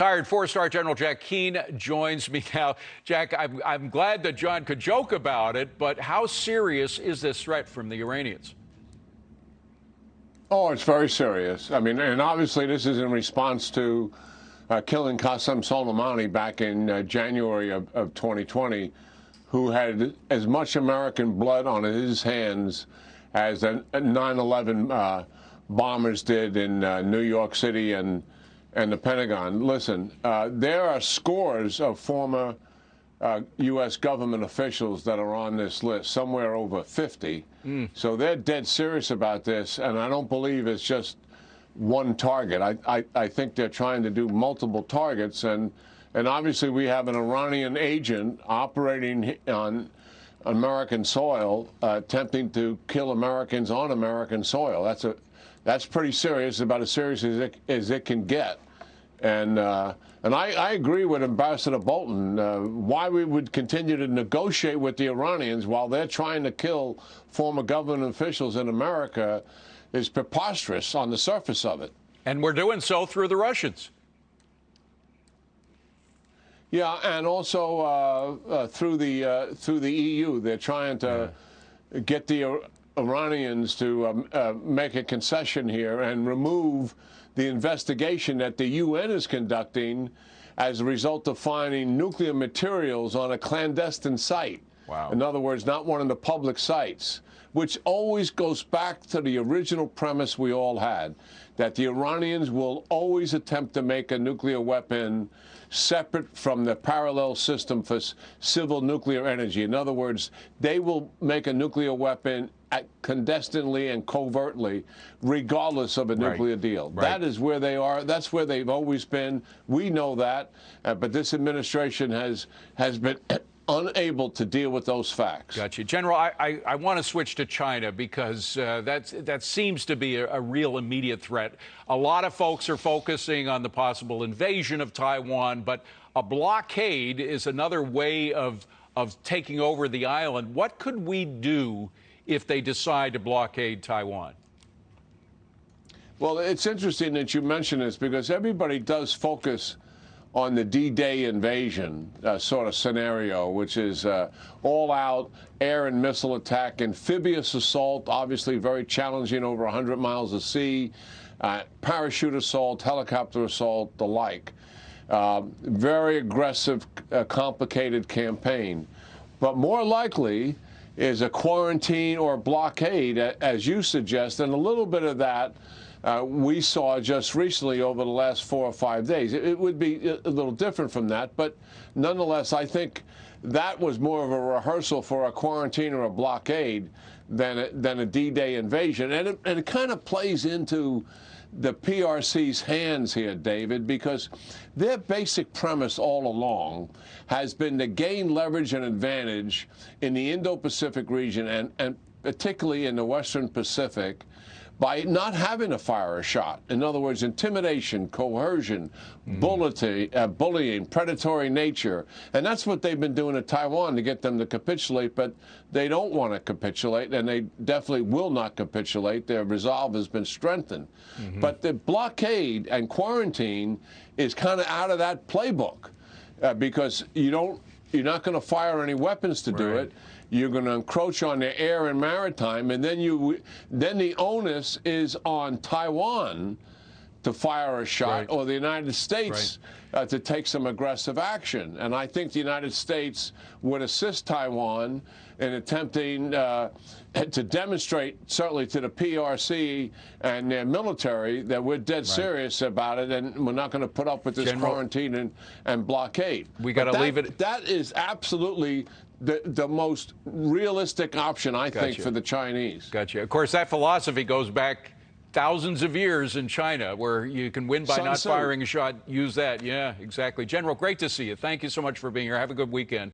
Retired four-star General Jack Keane joins me now. Jack, I'm glad that John could joke about it, but how serious is this threat from the Iranians? Oh, it's very serious. I mean, and obviously this is in response to killing Qassem Soleimani back in January of 2020, who had as much American blood on his hands as the 9/11 bombers did in New York City and the Pentagon. Listen, there are scores of former U.S. government officials that are on this list, somewhere over 50. So they're dead serious about this, and I don't believe it's just one target. I think they're trying to do multiple targets, and obviously we have an Iranian agent operating on American soil, attempting to kill Americans on American soil. That's pretty serious, about as serious as it can get. And I agree with Ambassador Bolton. Why we would continue to negotiate with the Iranians while they're trying to kill former government officials in America is preposterous on the surface of it. And we're doing so through the Russians. Yeah, and also through the EU. They're trying to get the Iranians to make a concession here and remove the investigation that the UN is conducting as a result of finding nuclear materials on a clandestine site. Wow. In other words, not one of the public sites, which always goes back to the original premise we all had, that the Iranians will always attempt to make a nuclear weapon separate from the parallel system for civil nuclear energy. In other words, they will make a nuclear weapon clandestinely and covertly, regardless of a nuclear deal. Right. That is where they are. That's where they've always been. We know that, but this administration has been unable to deal with those facts. Gotcha. General, I want to switch to China because that seems to be a real immediate threat. A lot of folks are focusing on the possible invasion of Taiwan, but a blockade is another way of taking over the island. What could we do if they decide to blockade Taiwan? Well, it's interesting that you mention this because everybody does focus on the D-Day invasion sort of scenario, which is all-out air and missile attack, amphibious assault, obviously very challenging over 100 miles of sea, parachute assault, helicopter assault, the like. Very aggressive, complicated campaign. But more likely is a quarantine or blockade, as you suggest, and a little bit of that we saw just recently over the last 4 or 5 days. It would be a little different from that, but nonetheless, I think that was more of a rehearsal for a quarantine or a blockade than a D-Day invasion. And it kind of plays into the PRC's hands here, David, because their basic premise all along has been to gain leverage and advantage in the Indo-Pacific region and particularly in the Western Pacific by not having to fire a shot. In other words, intimidation, coercion, bullying, predatory nature. And that's what they've been doing to Taiwan to get them to capitulate, but they don't want to capitulate, and they definitely will not capitulate. Their resolve has been strengthened. But the blockade and quarantine is kind of out of that playbook because you're not going to fire any weapons to do it. You're going to encroach on the air and maritime, and then the onus is on Taiwan to fire a shot, or the United States to take some aggressive action. And I think the United States would assist Taiwan in attempting to demonstrate, certainly to the PRC and their military, that we're dead serious about it, and we're not going to put up with this quarantine and blockade. We got to leave it. That is absolutely the most realistic option, I think, for the Chinese. Gotcha. Of course, that philosophy goes back thousands of years in China, where you can win by not firing a shot. Use that. Yeah, exactly. General, great to see you. Thank you so much for being here. Have a good weekend.